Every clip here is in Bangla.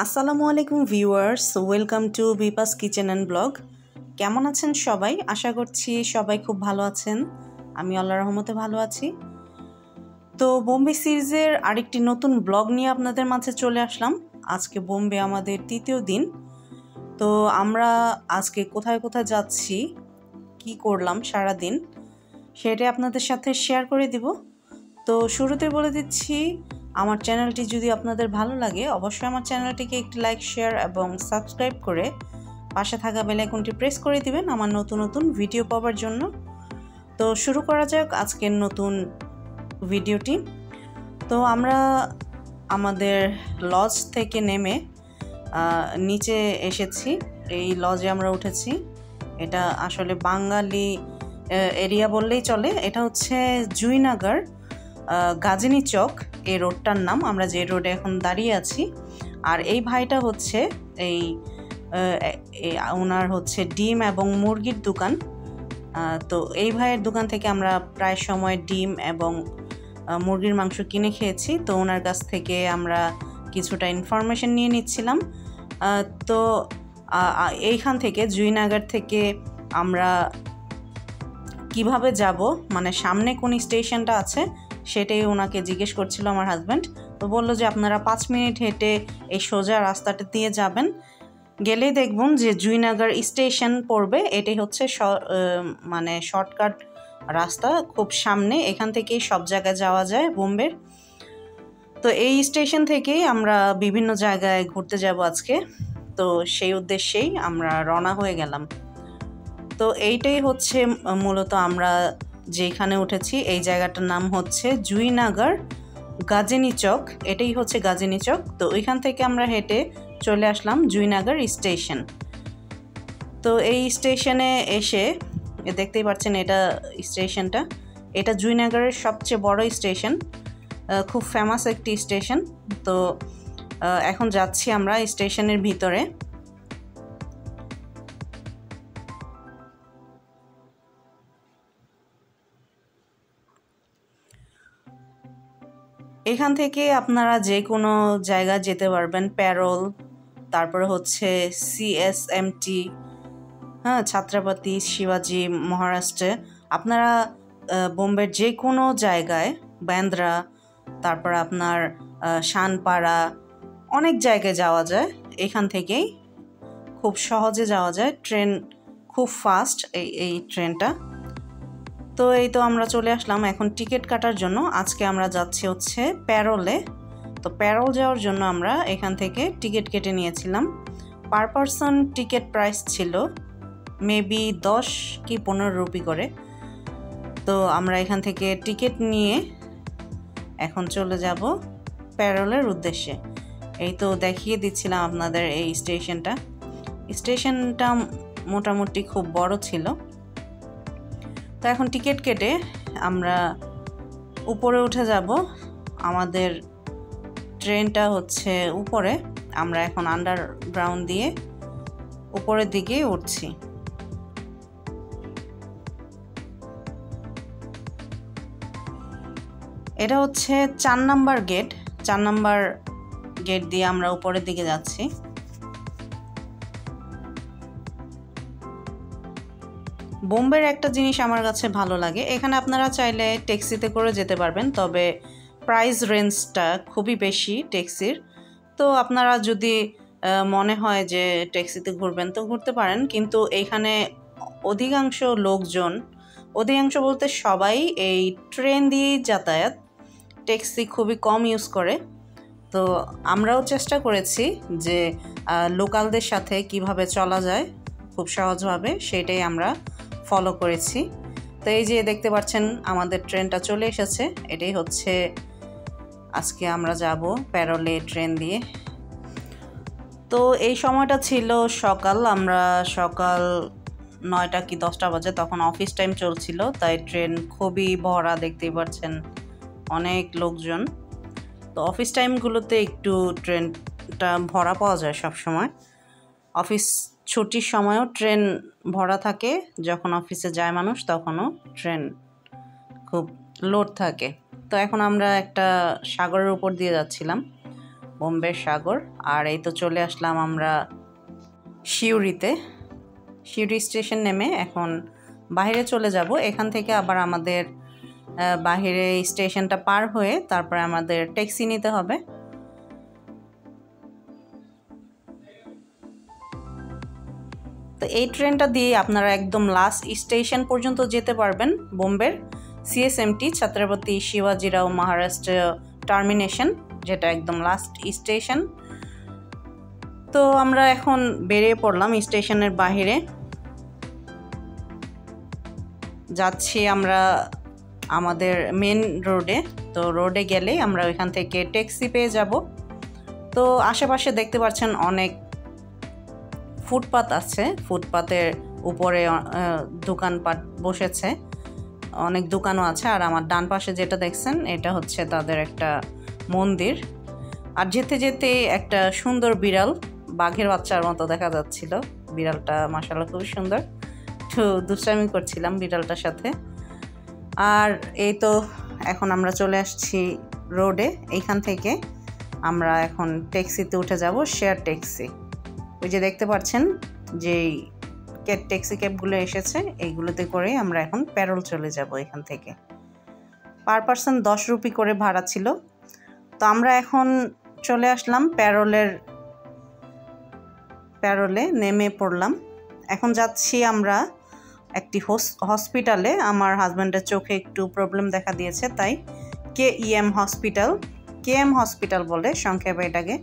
আসসালামু আলাইকুম viewers, welcome to Vipas kitchen and blog. কেমন আছেন সবাই? আশা করছি সবাই খুব ভালো আছেন। আমি আল্লাহর রহমতে ভালো আছি। তো বোম্বে সিরিজের আরেকটি নতুন ব্লগ নিয়ে আপনাদের মাঝে চলে আসলাম। আজকে বোম্বে আমাদের তৃতীয় দিন। তো আমরা আজকে কোথায় কোথায় যাচ্ছি, কি করলাম সারা দিন, সেটাই আপনাদের সাথে শেয়ার করে দিব। তো শুরুতে বলে দিচ্ছি, আমার চ্যানেলটি যদি আপনাদের ভালো লাগে অবশ্যই আমার চ্যানেলটিকে একটি লাইক, শেয়ার এবং সাবস্ক্রাইব করে পাশে থাকা বেল আইকনটি প্রেস করে দিবেন আমার নতুন নতুন ভিডিও পাওয়ার জন্য। তো শুরু করা যাক আজকের নতুন ভিডিওটি। তো আমরা আমাদের লজ থেকে নেমে নিচে এসেছি। এই লজে আমরা উঠেছি। এটা আসলে বাঙালি এরিয়া বললেই চলে। এটা হচ্ছে জুইনগর গাজনী চক, এই রোডটার নাম। আমরা যে রোডে এখন দাঁড়িয়ে আছি। আর এই ভাইটা হচ্ছে ওনার হচ্ছে ডিম এবং মুরগির দোকান। তো এই ভাইয়ের দোকান থেকে আমরা প্রায় সময় ডিম এবং মুরগির মাংস কিনে খেয়েছি। তো ওনার কাছ থেকে আমরা কিছুটা ইনফরমেশন নিয়ে নিচ্ছিলাম। তো এইখান থেকে জুইনগর থেকে আমরা কিভাবে যাব, মানে সামনে কোন স্টেশনটা আছে সেটাই ওনাকে জিজ্ঞেস করছিল আমার হাজব্যান্ড। তো বললো যে আপনারা 5 মিনিট হেঁটে এই সোজা রাস্তাটা দিয়ে যাবেন, গেলেই দেখবেন যে জুইনগর স্টেশন পড়বে। এটাই হচ্ছে মানে শর্টকাট রাস্তা, খুব সামনে। এখান থেকেই সব জায়গায় যাওয়া যায় বোম্বের। তো এই স্টেশন থেকেই আমরা বিভিন্ন জায়গায় ঘুরতে যাব আজকে। তো সেই উদ্দেশ্যেই আমরা রওনা হয়ে গেলাম। তো এইটাই হচ্ছে মূলত আমরা যেখানে উঠেছি, এই জায়গাটার নাম হচ্ছে জুইনগর গাজনী চক। এটাই হচ্ছে গাজনী চক। তো ওইখান থেকে আমরা হেঁটে চলে আসলাম জুইনগর স্টেশন। তো এই স্টেশনে এসে দেখতেই পাচ্ছেন এটা স্টেশনটা। এটা জুইনগরের সবচেয়ে বড় স্টেশন, খুব ফেমাস একটি স্টেশন। তো এখন যাচ্ছি আমরা স্টেশনের ভিতরে। এখান থেকে আপনারা যে কোনো জায়গায় যেতে পারবেন। প্যারোল, তারপরে হচ্ছে সিএসএমটি, ছাত্রাবাতি, শিবাজি, মহারাষ্ট্রে। আপনারা বোম্বের যে কোনো জায়গায়, বান্দ্রা, তারপর আপনার শানপাড়া, অনেক জায়গায় যাওয়া যায়। এখান থেকেই খুব সহজে যাওয়া যায়। ট্রেন খুব ফাস্ট এই ট্রেনটা। তো এই তো আমরা চলে আসলাম এখন টিকিট কাটার জন্য। আজকে আমরা যাচ্ছি হচ্ছে প্যারোলে। তো প্যারোল যাওয়ার জন্য আমরা এখান থেকে টিকিট কেটে নিয়েছিলাম। পার পারসন টিকিট প্রাইস ছিল মেবি 10 কি 15 রুপি করে। তো আমরা এখান থেকে টিকিট নিয়ে এখন চলে যাব প্যারোলের উদ্দেশ্যে। এই তো দেখিয়ে দিচ্ছিলাম আপনাদের এই স্টেশনটা মোটামুটি খুব বড় ছিল। তো এখন টিকিট কেটে আমরা উপরে উঠে যাব। আমাদের ট্রেনটা হচ্ছে উপরে, আমরা এখন আন্ডারগ্রাউন্ড দিয়ে উপরের দিকে উঠছি। এটা হচ্ছে 4 নাম্বার গেট। 4 নাম্বার গেট দিয়ে আমরা উপরের দিকে যাচ্ছি। বোম্বের একটা জিনিস আমার কাছে ভালো লাগে, এখানে আপনারা চাইলে ট্যাক্সিতে করে যেতে পারবেন, তবে প্রাইস রেঞ্জটা খুবই বেশি ট্যাক্সির। তো আপনারা যদি মনে হয় যে ট্যাক্সিতে ঘুরবেন তো ঘুরতে পারেন, কিন্তু এইখানে অধিকাংশ লোকজন, অধিকাংশ বলতে সবাই এই ট্রেন দিয়েই যাতায়াত, ট্যাক্সি খুবই কম ইউজ করে। তো আমরাও চেষ্টা করেছি যে লোকালদের সাথে কিভাবে চলা যায় খুব সহজভাবে, সেটাই আমরা ফলো করেছি। তো এই যে দেখতে পাচ্ছেন আমাদের ট্রেনটা চলে এসেছে। এটাই হচ্ছে আজকে আমরা যাব প্যারোলে ট্রেন দিয়ে। তো এই সময়টা ছিল সকাল, আমরা সকাল 9টা কি 10টা বাজে, তখন অফিস টাইম চলছিল। তাই ট্রেন খুবই ভরা, দেখতেই পাচ্ছেন অনেক লোকজন। তো অফিস টাইমগুলোতে একটু ট্রেনটা ভরা পাওয়া যায় সব সময়। অফিস ছুটির সময়ও ট্রেন ভরা থাকে, যখন অফিসে যায় মানুষ তখনও ট্রেন খুব লোড থাকে। তো এখন আমরা একটা সাগরের উপর দিয়ে যাচ্ছিলাম। বোম্বের সাগর। আর এই তো চলে আসলাম আমরা সিউড়িতে। সিউড়ি স্টেশন নেমে এখন বাইরে চলে যাব। এখান থেকে আবার আমাদের বাইরে স্টেশনটা পার হয়ে তারপরে আমাদের ট্যাক্সি নিতে হবে। তো এই ট্রেনটা দিয়ে আপনারা একদম লাস্ট স্টেশন পর্যন্ত যেতে পারবেন বোম্বের, সিএসএমটি ছত্রপতি শিবাজিরাও মহারাষ্ট্র টার্মিনেশন, যেটা একদম লাস্ট স্টেশন। তো আমরা এখন বেরিয়ে পড়লাম স্টেশনের বাইরে, যাচ্ছি আমরা আমাদের মেন রোডে। তো রোডে গেলে আমরা ওইখান থেকে ট্যাক্সি পেয়ে যাব। তো আশেপাশে দেখতে পাচ্ছেন অনেক ফুটপাত আছে, ফুটপাতের উপরে দোকানপাট বসেছে, অনেক দোকানও আছে। আর আমার ডান পাশে যেটা দেখছেন এটা হচ্ছে তাদের একটা মন্দির। আর যেতে যেতে একটা সুন্দর বিড়াল, বাঘের বাচ্চার মতো দেখা যাচ্ছিল বিড়ালটা, মাশাআল্লাহ খুব সুন্দর। তো দুষ্টামি করছিলাম বিড়ালটার সাথে। আর এই তো এখন আমরা চলে আসছি রোডে। এইখান থেকে আমরা এখন ট্যাক্সিতে উঠে যাব, শেয়ার ট্যাক্সি। ওই যে দেখতে পাচ্ছেন যেই ট্যাক্সি ক্যাবগুলো এসেছে, এইগুলোতে করে আমরা এখন প্যারোল চলে যাব। এখান থেকে পার পারসন 10 রুপি করে ভাড়া ছিল। তো আমরা এখন চলে আসলাম প্যারোলে নেমে পড়লাম। এখন যাচ্ছি আমরা একটি হসপিটালে। আমার হাজব্যান্ডের চোখে একটু প্রবলেম দেখা দিয়েছে, তাই কেএম হসপিটাল বলে সংক্ষেপে এটাকে।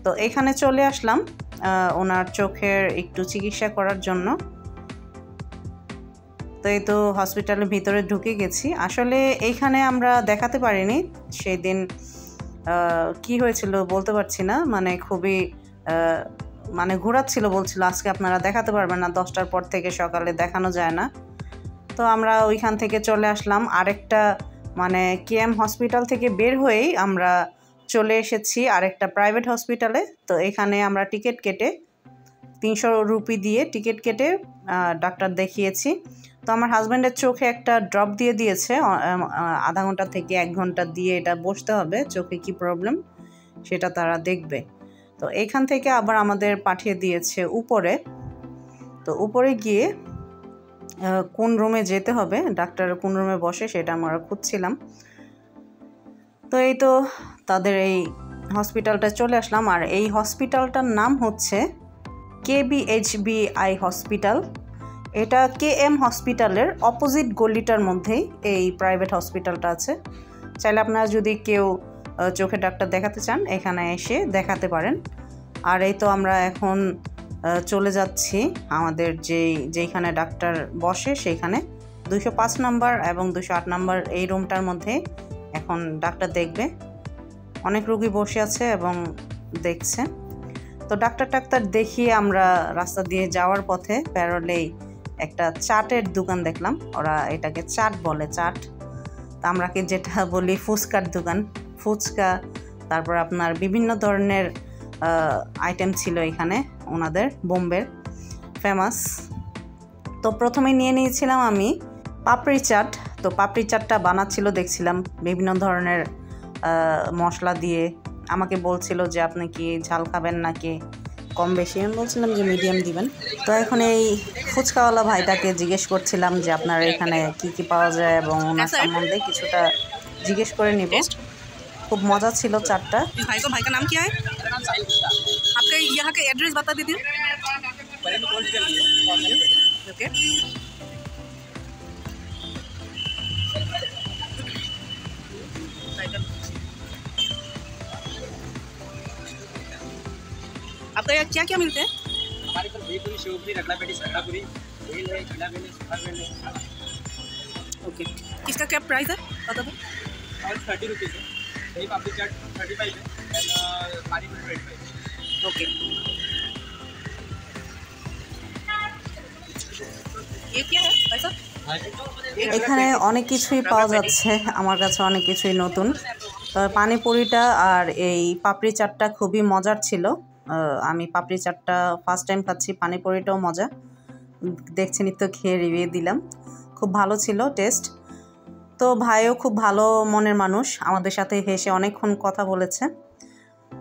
তো এখানে চলে আসলাম ওনার চোখের একটু চিকিৎসা করার জন্য। তো এই তো হসপিটালের ভিতরে ঢুকে গেছি। আসলে এইখানে আমরা দেখাতে পারিনি সেই দিন, কি হয়েছিল বলতে পারছি না, মানে খুবই ঘোরাচ্ছিল, বলছিল আজকে আপনারা দেখাতে পারবেন না, 10টার পর থেকে সকালে দেখানো যায় না। তো আমরা ওইখান থেকে চলে আসলাম আরেকটা কেএম হসপিটাল থেকে বের হয়েই আমরা চলে এসেছি আরেকটা প্রাইভেট হসপিটালে। তো এখানে আমরা টিকিট কেটে 300 রুপি দিয়ে টিকিট কেটে ডাক্তার দেখিয়েছি। তো আমার হাজব্যান্ডের চোখে একটা ড্রপ দিয়ে দিয়েছে, আধা ঘন্টা থেকে 1 ঘন্টা দিয়ে এটা বসতে হবে, চোখে কি প্রবলেম সেটা তারা দেখবে। তো এইখান থেকে আবার আমাদের পাঠিয়ে দিয়েছে উপরে। তো উপরে গিয়ে কোন রুমে যেতে হবে, ডাক্তার কোন রুমে বসে সেটা আমরা খুঁজছিলাম। তো এই তো তাদের এই হসপিটালটা চলে আসলাম। আর এই হসপিটালটার নাম হচ্ছে KBHBI হসপিটাল। এটা কেএম হসপিটালের অপোজিট গলিটার মধ্যেই এই প্রাইভেট হসপিটালটা আছে। চাইলে আপনারা যদি কেউ চোখের ডাক্তার দেখাতে চান এখানে এসে দেখাতে পারেন। আর এই তো আমরা এখন চলে যাচ্ছি আমাদের যেইখানে ডাক্তার বসে সেইখানে, 205 নাম্বার এবং 208 নাম্বার এই রুমটার মধ্যে এখন ডাক্তার দেখবে। অনেক রোগী বসে আছে এবং দেখছে। তো ডাক্তার দেখিয়ে আমরা রাস্তা দিয়ে যাওয়ার পথে প্যারোলেই একটা চাটের দোকান দেখলাম, ওরা এটাকে চাট বলে, চাট। তা আমরা কি যেটা বলি ফুচকার দোকান, ফুচকা, তারপর আপনার বিভিন্ন ধরনের আইটেম ছিল এখানে ওনাদের, বোম্বের ফেমাস। তো প্রথমে নিয়ে নিয়েছিলাম আমি পাপড়ি চাট। তো পাপড়ি চাটটা বানাচ্ছিল দেখছিলাম বিভিন্ন ধরনের মশলা দিয়ে। আমাকে বলছিল যে আপনি কি ঝাল খাবেন নাকি কম বেশি, আমি বলছিলাম যে মিডিয়াম দিবেন। তো এখন এই ফুচকাওয়ালা ভাইটাকে জিজ্ঞেস করছিলাম যে আপনার এখানে কি কি পাওয়া যায় এবং ওনার সম্বন্ধে কিছুটা জিজ্ঞেস করে নিব। খুব মজা ছিল চাটটা। भाई का नाम क्या है? आपका यहाँ का एड्रेस बता दीजिए। ओके। आपका यहाँ क्या क्या मिलते हैं? हमारे पास दही पूरी, सेव पूरी, रगड़ा पेटी, सगड़ा पूरी, बेल है, खिला बेल है, सुखा बेल है। ओके। इसका क्या प्राइस है बता दो। और 30 रुपीज़ है। दही पापड़ी चाट 35 है एंड पानी पूरी 25 है। ओके। ये क्या है पैसा? এখানে অনেক কিছুই পাওয়া যাচ্ছে, আমার কাছে অনেক কিছুই নতুন। পানিপুরিটা আর এই পাপড়ি চাটটা খুবই মজার ছিল। আমি পাপড়ি চাটটা ফার্স্ট টাইম খাচ্ছি, পানিপুরিটাও মজা, দেখছেনই তো, খেয়ে রিভিউ দিলাম, খুব ভালো ছিল টেস্ট। তো ভাইও খুব ভালো মনের মানুষ, আমাদের সাথে হেসে অনেকক্ষণ কথা বলেছে।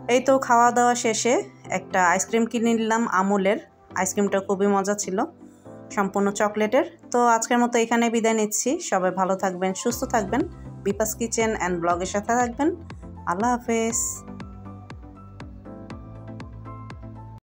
এই তো খাওয়া দাওয়া শেষে একটা আইসক্রিম কিনে নিলাম আমুলের। আইসক্রিমটা খুবই মজা ছিল, সম্পূর্ণ চকলেটের। তো আজকের মতো এখানে বিদায় নিচ্ছি। সবাই ভালো থাকবেন, সুস্থ থাকবেন, বিপাস কিচেন অ্যান্ড ব্লগের সাথে থাকবেন। আল্লাহ হাফেজ।